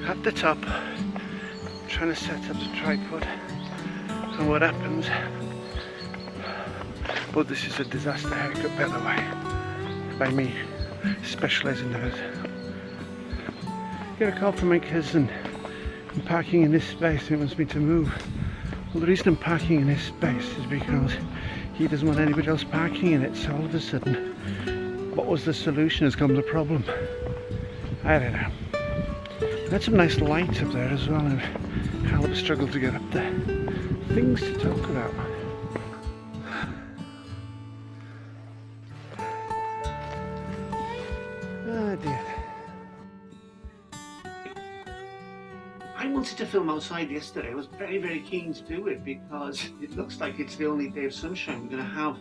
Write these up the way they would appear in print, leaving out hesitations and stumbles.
at the top, trying to set up the tripod, and what happens, but this is a disaster haircut, by the way, by me specialising in it. Get a call from my cousin. I'm parking in this space, he wants me to move. Well, the reason I'm parking in this space is because he doesn't want anybody else parking in it, so all of a sudden, what was the solution has become the problem. I don't know. That's some nice light up there as well, and a hell of a struggle to get up there. Things to talk about. Oh dear. I wanted to film outside yesterday. I was very keen to do it because it looks like it's the only day of sunshine we're going to have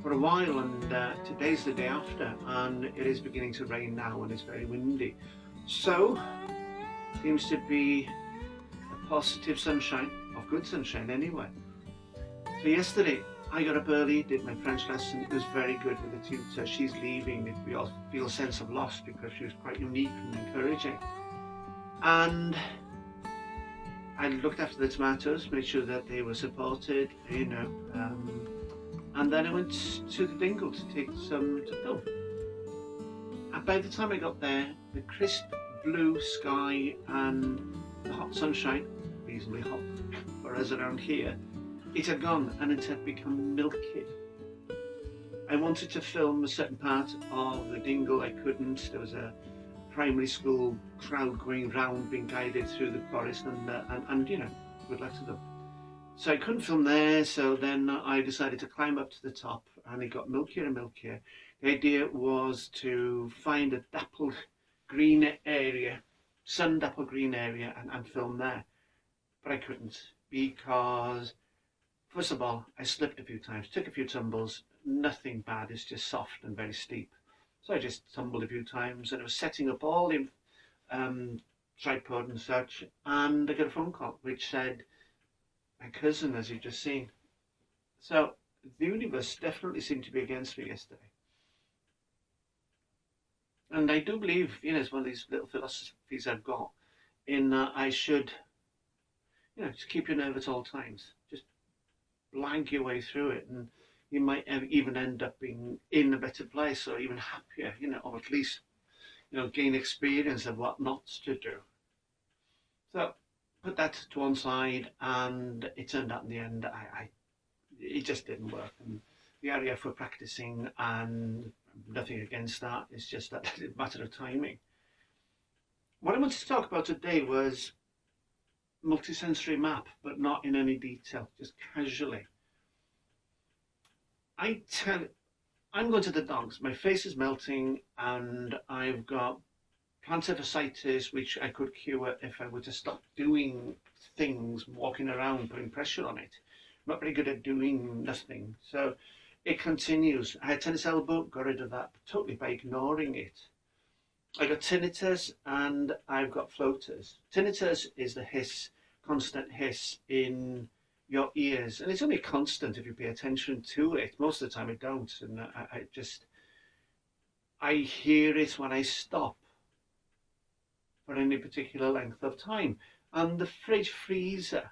for a while, and today's the day after, and it is beginning to rain now and it's very windy. So, seems to be a positive sunshine, of good sunshine anyway. So yesterday I got up early, did my French lesson. It was very good with the tutor. She's leaving. We all feel a sense of loss because she was quite unique and encouraging. And I looked after the tomatoes, made sure that they were supported, you know, and then I went to the Dingle to take some to film. And by the time I got there, the crisp blue sky and the hot sunshine, reasonably hot for us around here, it had gone and it had become milky. I wanted to film a certain part of the Dingle, I couldn't. There was a primary school crowd going round, being guided through the forest, and you know, good luck to them. So I couldn't film there, so then I decided to climb up to the top, and it got milkier and milkier. The idea was to find a dappled green area, sun dappled green area, and film there. But I couldn't, because first of all, I slipped a few times, took a few tumbles, nothing bad, it's just soft and very steep. So I just tumbled a few times, and I was setting up all the tripod and such, and I got a phone call which said, my cousin, as you've just seen. So the universe definitely seemed to be against me yesterday. And I do believe, you know, it's one of these little philosophies I've got, in that I should, you know, just keep your nerve at all times. Just blank your way through it, and you might even end up being in a better place, or even happier, you know, or at least, you know, gain experience of what not to do. So put that to one side, and it turned out in the end, it just didn't work. And the RAF were practicing, and nothing against that. It's just that it's a matter of timing. What I wanted to talk about today was multisensory map, but not in any detail, just casually. I'm going to the dogs. My face is melting, and I've got plantar fasciitis, which I could cure if I were to stop doing things, walking around, putting pressure on it. I'm not very good at doing nothing, so it continues. I had tennis elbow, got rid of that totally by ignoring it. I got tinnitus, and I've got floaters. Tinnitus is the hiss, constant hiss in your ears, and it's only constant if you pay attention to it. Most of the time I don't, and I hear it when I stop for any particular length of time. And the fridge freezer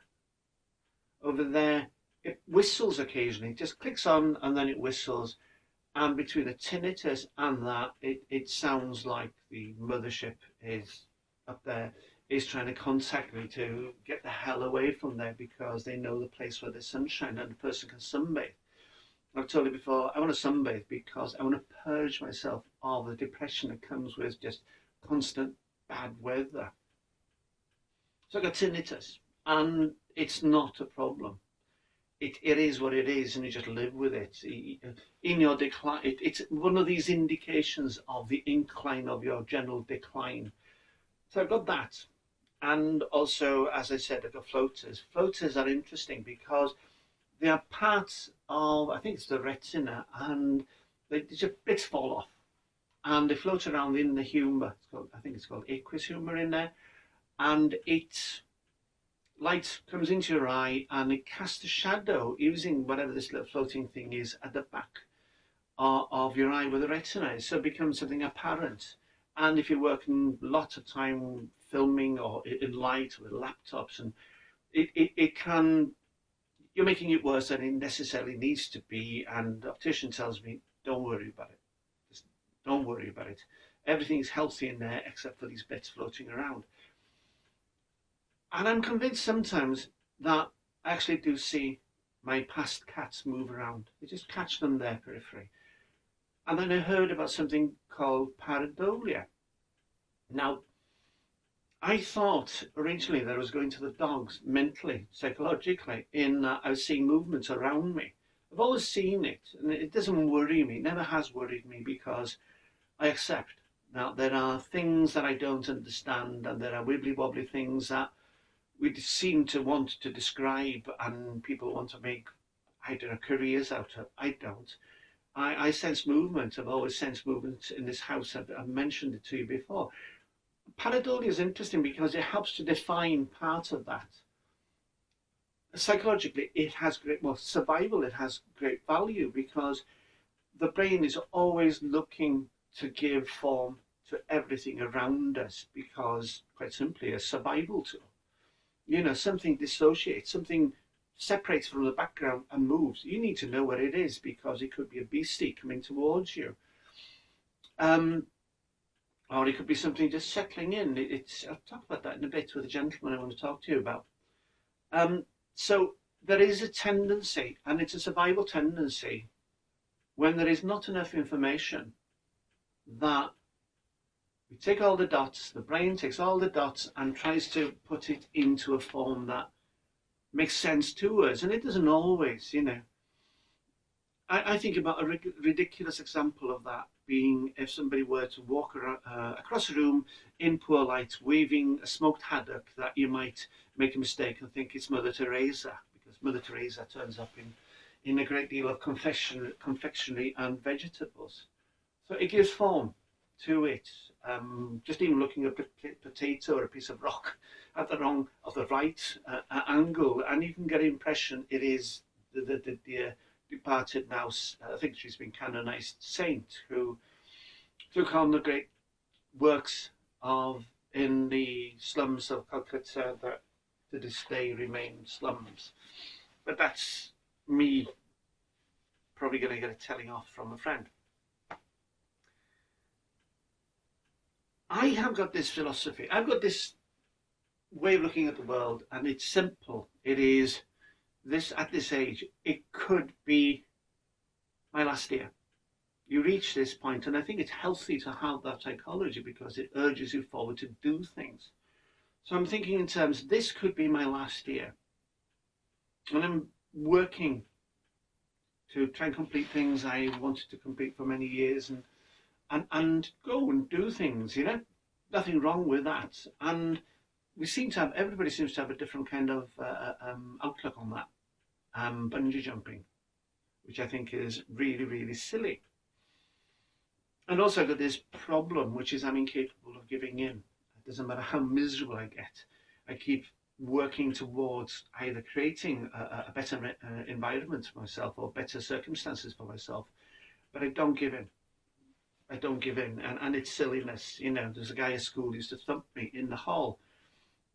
over there, it whistles occasionally. It just clicks on and then it whistles, and between the tinnitus and that, it sounds like the mothership is up there, is trying to contact me to get the hell away from there, because they know the place where there's sunshine and the person can sunbathe. I've told you before, I want to sunbathe because I want to purge myself of the depression that comes with just constant bad weather. So I got tinnitus, and it's not a problem. It is what it is, and you just live with it. In your decline, it's one of these indications of the incline of your general decline. So I've got that. And also, as I said, I've got floaters. Floaters are interesting because they are parts of, I think it's the retina, and they just bits fall off, and they float around in the humour. I think it's called aqueous humour in there, and light comes into your eye, and it casts a shadow using whatever this little floating thing is at the back of your eye where the retina is, so it becomes something apparent. And if you're working lots of time filming or in light with laptops, and it can, you're making it worse than it necessarily needs to be. And the optician tells me, don't worry about it. Just don't worry about it. Everything's healthy in there except for these bits floating around. And I'm convinced sometimes that I actually do see my past cats move around. I just catch them there periphery. And then I heard about something called pareidolia. Now, I thought originally that I was going to the dogs mentally, psychologically, in that I was seeing movements around me. I've always seen it, and it doesn't worry me. It never has worried me because I accept that there are things that I don't understand, and there are wibbly wobbly things that we seem to want to describe and people want to make, I don't know, careers out of. I don't. I sense movement. I've always sensed movement in this house. I've mentioned it to you before. Pareidolia is interesting because it helps to define part of that. Psychologically, it has great, well, survival, it has great value because the brain is always looking to give form to everything around us because, quite simply, a survival tool. You know, something dissociates, something separates from the background and moves. You need to know what it is because it could be a beastie coming towards you. Or it could be something just settling in. I'll talk about that in a bit with a gentleman I want to talk to you about. So there is a tendency, and it's a survival tendency, when there is not enough information, that we take all the dots, the brain takes all the dots and tries to put it into a form that makes sense to us. And it doesn't always, you know. I think about a ridiculous example of that being if somebody were to walk around, across a room in poor light, waving a smoked haddock, that you might make a mistake and think it's Mother Teresa, because Mother Teresa turns up in a great deal of confectionery and vegetables. So it gives form to it. Just even looking at a potato or a piece of rock at the right angle, and you can get an impression it is the departed now, I think she's been canonized saint, who took on the great works of in the slums of Calcutta that to this day remain slums. But that's me probably going to get a telling off from a friend. I have got this philosophy, I've got this way of looking at the world, and it's simple. It is this, at this age, it could be my last year. You reach this point, and I think it's healthy to have that psychology because it urges you forward to do things. So I'm thinking in terms, this could be my last year. And I'm working to try and complete things I wanted to complete for many years, and go and do things, you know, nothing wrong with that. And we seem to have, everybody seems to have a different kind of outlook on that. Bungee jumping, which I think is really, really silly. And also I've got this problem, which is I'm incapable of giving in. It doesn't matter how miserable I get. I keep working towards either creating a better environment for myself or better circumstances for myself, but I don't give in. I don't give in, and it's silliness. You know, there's a guy at school who used to thump me in the hall.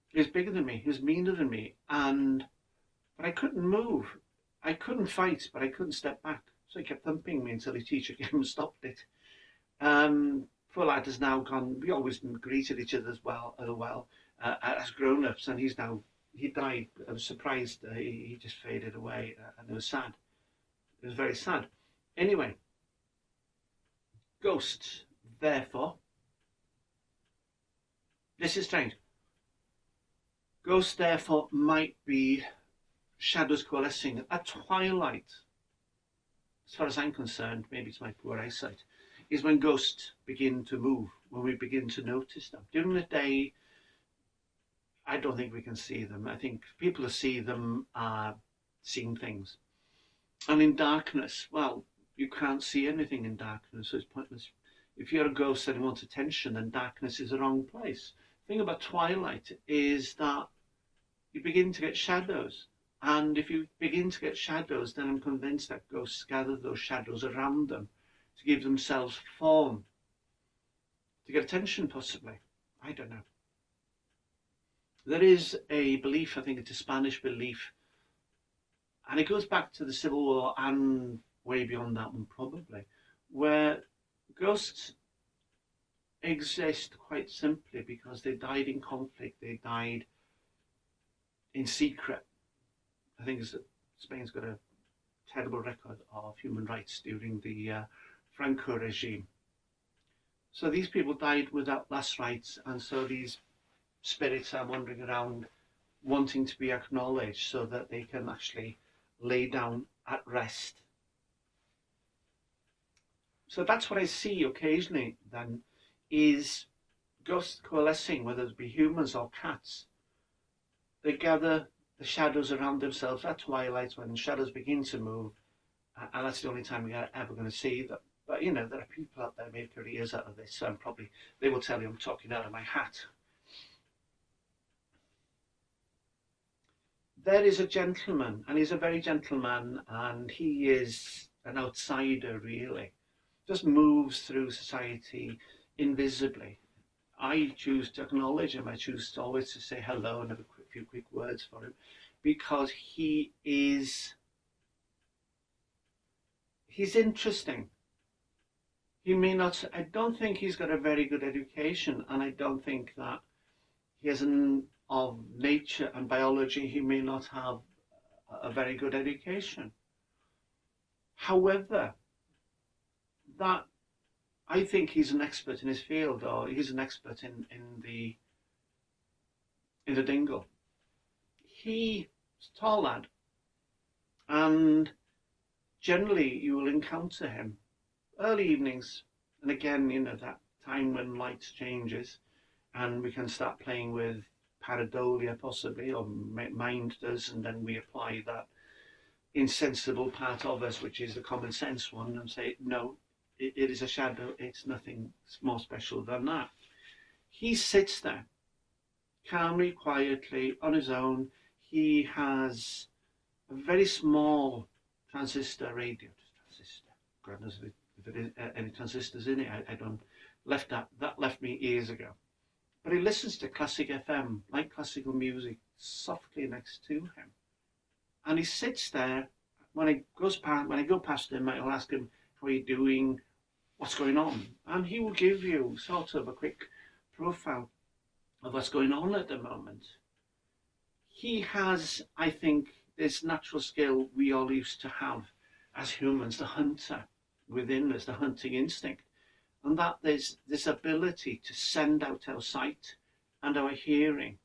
He was bigger than me, he was meaner than me, but I couldn't move. I couldn't fight, but I couldn't step back. So he kept thumping me until the teacher came and stopped it. Poor lad has now gone. We always greeted each other as grown-ups, and he died. I was surprised. He just faded away, and it was sad. It was very sad. Anyway, ghosts, therefore, this is strange. Ghosts, therefore, might be shadows coalescing at twilight. As far as I'm concerned, maybe it's my poor eyesight, is when ghosts begin to move, when we begin to notice them. During the day, I don't think we can see them. I think people who see them are seeing things. And in darkness, well, you can't see anything in darkness, so it's pointless. If you're a ghost and you want attention, then darkness is the wrong place. The thing about twilight is that you begin to get shadows. And if you begin to get shadows, then I'm convinced that ghosts gather those shadows around them to give themselves form, to get attention, possibly. I don't know. There is a belief, I think it's a Spanish belief, and it goes back to the Civil War and way beyond that one probably, where ghosts exist quite simply because they died in conflict, they died in secret. I think Spain's got a terrible record of human rights during the Franco regime. So these people died without last rites, and so these spirits are wandering around wanting to be acknowledged so that they can actually lay down at rest. So that's what I see occasionally then, is ghosts coalescing, whether it be humans or cats. They gather the shadows around themselves at twilight when shadows begin to move, and that's the only time we're ever going to see them. But you know, there are people out there make careers out of this, so probably they will tell you I'm talking out of my hat. There is a gentleman, and he's a very gentle man, and he is an outsider really, just moves through society invisibly. I choose to acknowledge him. I choose always to say hello and have a few quick words for him, because he's interesting. He may not, I don't think he's got a very good education, and I don't think that he has of nature and biology, he may not have a very good education. However, that I think he's an expert in his field, or he's an expert in the Dingle. He's a tall lad, and generally you will encounter him early evenings, and again, you know, that time when light changes and we can start playing with pareidolia possibly, or mind does, and then we apply that insensible part of us, which is the common sense one, and say, no, it is a shadow, it's nothing more special than that. He sits there, calmly, quietly, on his own. He has a very small transistor radio. Transistor, God knows if there is any transistors in it, I don't, that left me years ago. But he listens to classic FM, like classical music, softly next to him. And he sits there. When I go past him, I'll ask him, how are you doing? What's going on? And he will give you sort of a quick profile of what's going on at the moment. He has, I think, this natural skill we all used to have as humans, the hunter within us, the hunting instinct. And that there's this ability to send out our sight and our hearing,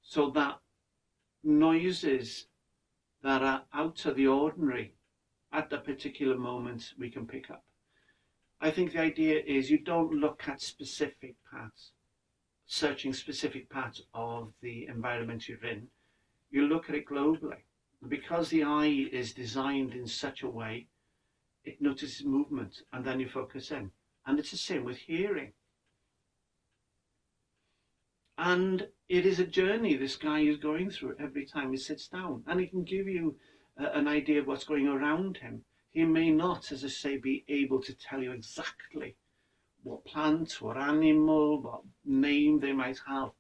so that noises that are out of the ordinary at that particular moment we can pick up. I think the idea is you don't look at specific parts, searching specific parts of the environment you're in. You look at it globally. And because the eye is designed in such a way, it notices movement, and then you focus in. And it's the same with hearing. And it is a journey this guy is going through every time he sits down. And he can give you an idea of what's going around him. He may not, as I say, be able to tell you exactly what plant, what animal, what name they might have.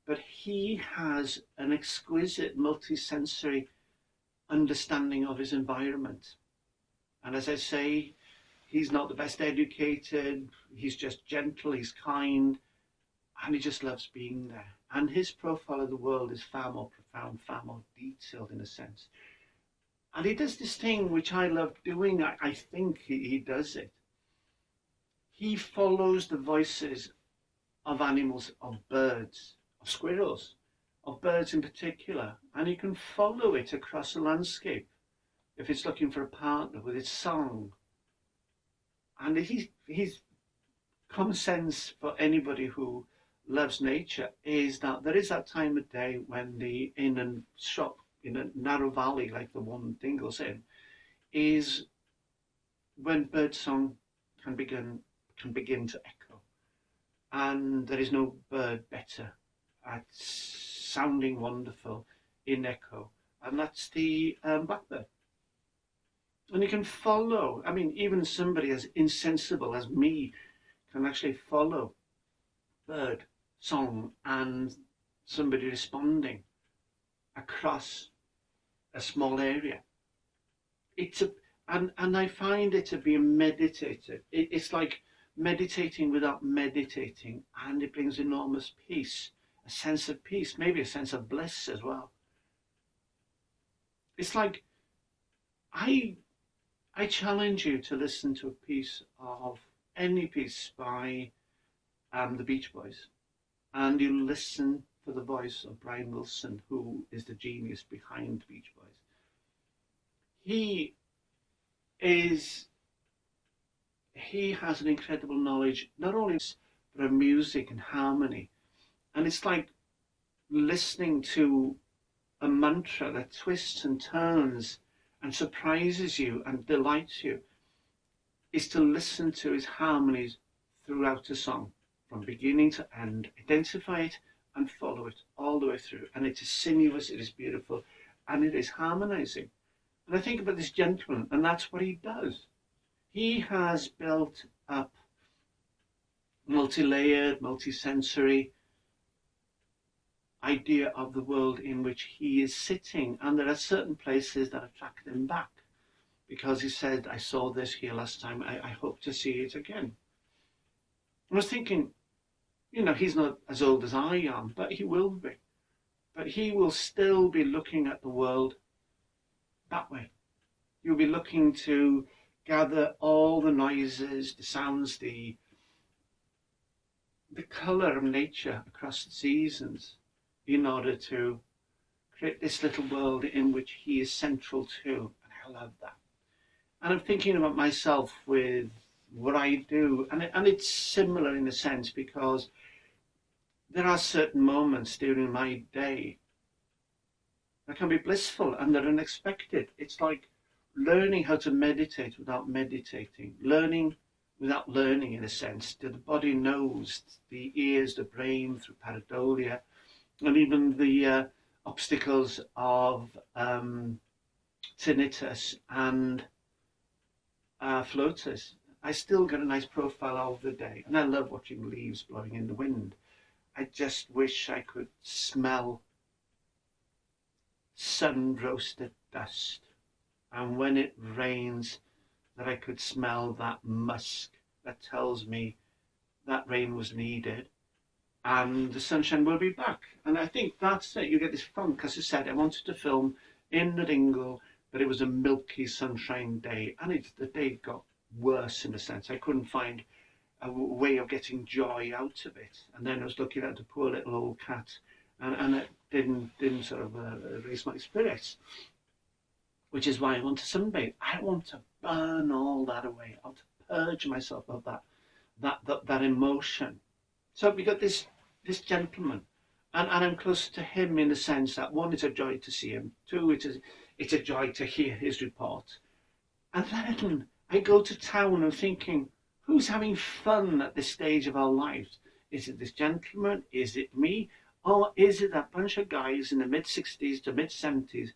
But he has an exquisite multisensory understanding of his environment. And as I say, he's not the best educated, he's just gentle, he's kind, and he just loves being there. And his profile of the world is far more profound, far more detailed in a sense. And he does this thing which I love doing. I think he does it. He follows the voices of animals, of birds, of squirrels, of birds in particular, and he can follow it across the landscape if it's looking for a partner with its song. And his common sense for anybody who loves nature is that there is that time of day when in a shop in a narrow valley like the one Dingle's in, is when birdsong can begin to echo. And there is no bird better at sounding wonderful in echo, and that's the blackbird. And you can follow, I mean, even somebody as insensible as me can actually follow bird song and somebody responding across a small area. It's a and I find it to be meditative. It's like meditating without meditating, and it brings enormous peace, a sense of peace, maybe a sense of bliss as well. It's like I I challenge you to listen to a piece of any piece by the Beach Boys, and you listen for the voice of Brian Wilson, who is the genius behind Beach Boys. He is he has an incredible knowledge, not only of music and harmony, and it's like listening to a mantra that twists and turns and surprises you and delights you, is to listen to his harmonies throughout a song, from beginning to end, identify it and follow it all the way through. And it is sinuous, it is beautiful, and it is harmonizing. And I think about this gentleman, and that's what he does. He has built up multi-layered, multi-sensory idea of the world in which he is sitting, and there are certain places that attract him back, because he said, I saw this here last time, I hope to see it again. I was thinking, you know, he's not as old as I am, but he will be. But he will still be looking at the world that way. You'll be looking to gather all the noises, the sounds, the colour of nature across the seasons, in order to create this little world in which he is central to. And I love that. And I'm thinking about myself with what I do, and it's similar in a sense, because there are certain moments during my day that can be blissful and they're unexpected. It's like learning how to meditate without meditating, learning without learning, in a sense. The body knows, the ears, the brain through pareidolia, and even the obstacles of tinnitus and floaters. I still get a nice profile of the day, and I love watching leaves blowing in the wind. I just wish I could smell sun-roasted dust, and when it rains, that I could smell that musk that tells me that rain was needed and the sunshine will be back. And I think that's it. You get this funk. As I said, I wanted to film in the Dingle, but it was a milky sunshine day, and the day got worse in a sense. I couldn't find a way of getting joy out of it. And then I was looking at the poor little old cat, and it didn't sort of raise my spirits, which is why I want to sunbathe. I want to burn all that away. I want to purge myself of that emotion. So we got this gentleman, and I'm close to him in the sense that, one, it's a joy to see him. Two, it's a joy to hear his report. And then I go to town and thinking, who's having fun at this stage of our lives? Is it this gentleman? Is it me? Or is it that bunch of guys in the mid-60s to mid-70s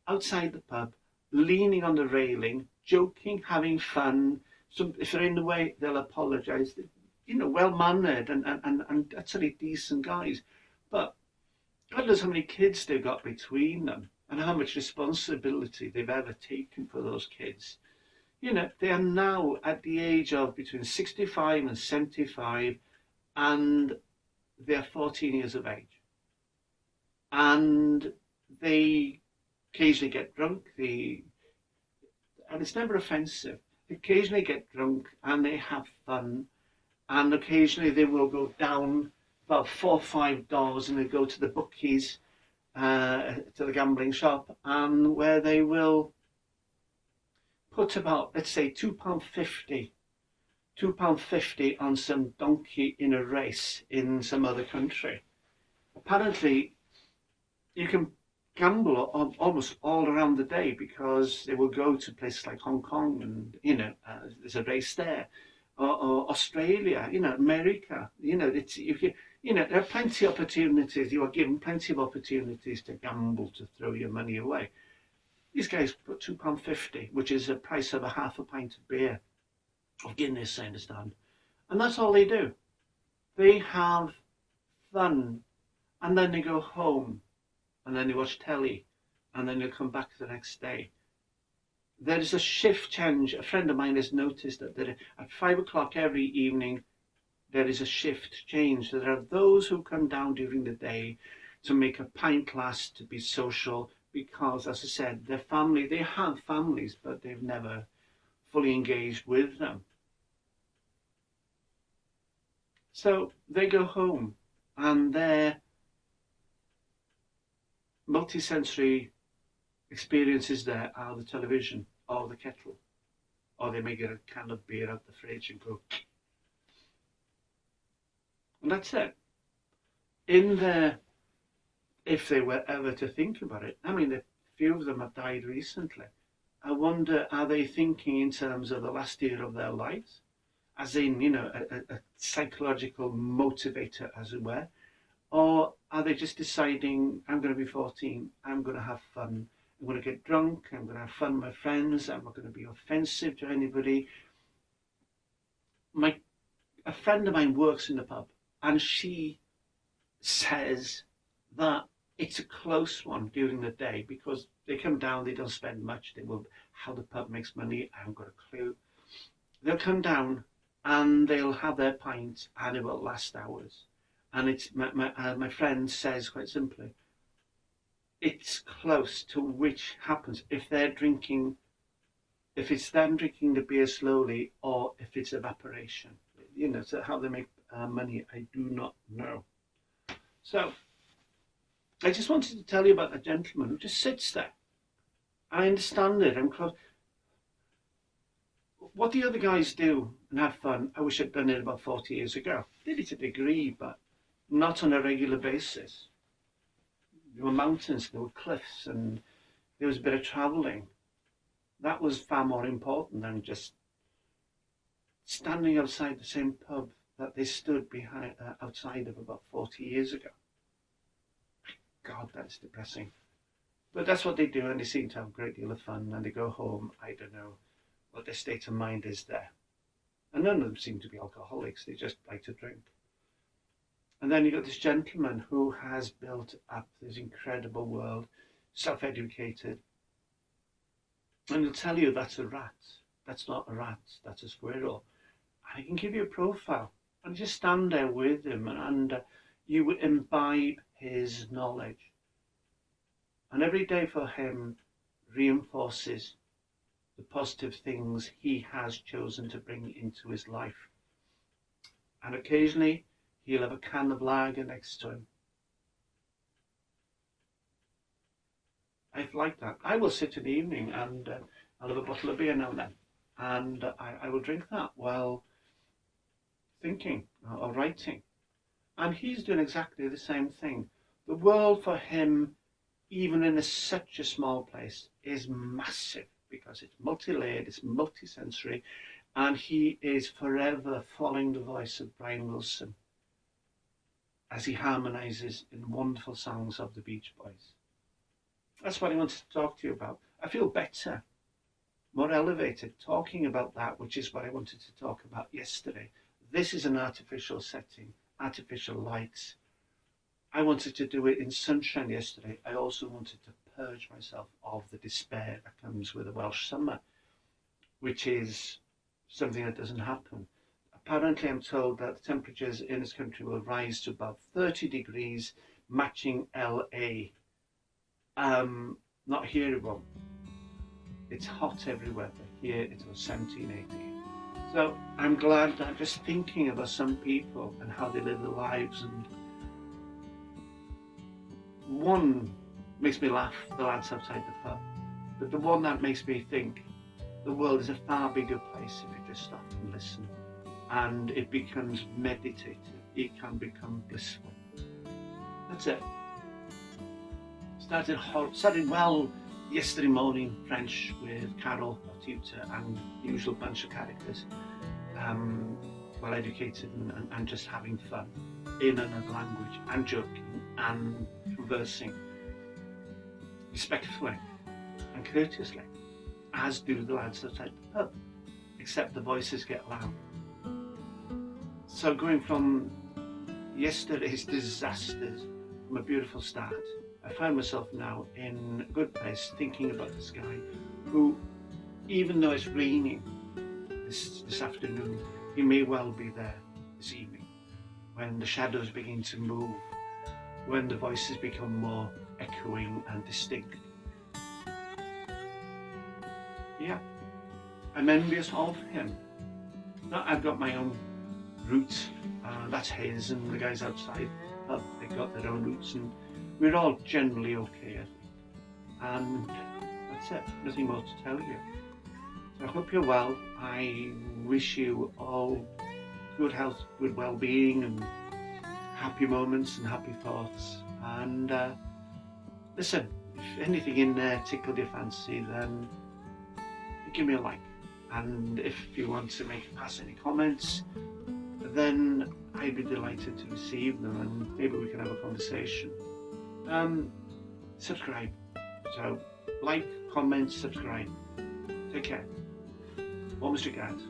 outside the pub, leaning on the railing, joking, having fun? So if they're in the way, they'll apologise. You know, well-mannered and actually decent guys. But God knows how many kids they've got between them and how much responsibility they've ever taken for those kids. You know, they are now at the age of between 65 and 75, and they're 14 years of age. And they occasionally get drunk, and it's never offensive. They occasionally get drunk and they have fun, and occasionally they will go down about $4 or $5 and they go to the bookies, to the gambling shop, and where they will put about, let's say, £2.50 on some donkey in a race in some other country. Apparently, you can gamble almost all around the day, because they will go to places like Hong Kong, and there's a race there, or Australia, America. There are plenty of opportunities. You are given plenty of opportunities to gamble, to throw your money away. These guys put £2.50, which is the price of a half a pint of beer, of Guinness, I understand, And that's all they do. They have fun, and then they go home, and then they watch telly, and then they come back the next day. There is a shift change. A friend of mine has noticed that at 5 o'clock every evening, there is a shift change. There are those who come down during the day to make a pint glass, to be social, because, as I said, they have families, but they've never fully engaged with them. So they go home, and their multisensory experiences there are the television or the kettle, or they may get a can of beer out the fridge and go, and that's it. In there, if they were ever to think about it, I mean, a few of them have died recently. I wonder, are they thinking in terms of the last year of their lives? As in, a psychological motivator, as it were? Or are they just deciding, I'm going to be 14, I'm going to have fun, I'm going to get drunk, I'm going to have fun with my friends, I'm not going to be offensive to anybody? A friend of mine works in the pub, and she says that it's a close one during the day, because they come down, they don't spend much, how the pub makes money, I haven't got a clue. They'll come down and they'll have their pint, and it will last hours. And it's my friend says quite simply, it's close to which happens if they're drinking, if it's them drinking the beer slowly, or if it's evaporation. So how they make money, I do not know. So I just wanted to tell you about a gentleman who just sits there. I understand it. I'm close. What the other guys do and have fun, I wish I'd done it about 40 years ago. Did it to a degree, but not on a regular basis. There were mountains, there were cliffs, and there was a bit of travelling. That was far more important than just standing outside the same pub that they stood outside of about 40 years ago. God, that's depressing. But that's what they do, and they seem to have a great deal of fun, and they go home. I don't know what their state of mind is there. And none of them seem to be alcoholics, they just like to drink. And then you've got this gentleman who has built up this incredible world, self-educated. And he'll tell you that's a rat. That's not a rat, that's a squirrel. And he can give you a profile. And just stand there with him, and you would imbibe his knowledge. And every day for him reinforces the positive things he has chosen to bring into his life. And occasionally he'll have a can of lager next to him. I like that. I will sit in the evening and I'll have a bottle of beer now and then. And I will drink that while thinking or writing. And he's doing exactly the same thing. The world for him, even in such a small place, is massive, because it's multi-layered, it's multisensory, and he is forever following the voice of Brian Wilson as he harmonizes in wonderful songs of the Beach Boys. That's what I wanted to talk to you about. I feel better, more elevated, talking about that, which is what I wanted to talk about yesterday. This is an artificial setting, artificial lights. I wanted to do it in sunshine yesterday. I also wanted to purge myself of the despair that comes with a Welsh summer, which is something that doesn't happen. Apparently, I'm told that the temperatures in this country will rise to about 30 degrees, matching LA. Not here it won't. It's hot everywhere, but here it was 17, 18. So I'm glad that I'm just thinking about some people and how they live their lives, and one makes me laugh, the lads outside the pub, but the one that makes me think the world is a far bigger place if you just stop and listen, and it becomes meditative, it can become blissful. That's it. Started well yesterday morning, French with Carol, our tutor, and the usual bunch of characters, well educated and just having fun in another language, and joking and conversing respectfully and courteously, as do the lads outside the pub, except the voices get loud. So going from yesterday's disasters, from a beautiful start, I find myself now in a good place thinking about this guy who, even though it's raining this afternoon, he may well be there this evening when the shadows begin to move, when the voices become more echoing and distinct. Yeah, I'm envious of him. Now, I've got my own roots, that's his, and the guys outside they've got their own roots, and we're all generally okay, I think. And that's it, nothing more to tell you. So I hope you're well. I wish you all good health, good well-being, and happy moments and happy thoughts. And listen, if anything in there tickled your fancy, then give me a like. And if you want to pass any comments, then I'd be delighted to receive them, and maybe we can have a conversation. Subscribe. So like, comment, subscribe. Take care. Warmest regards.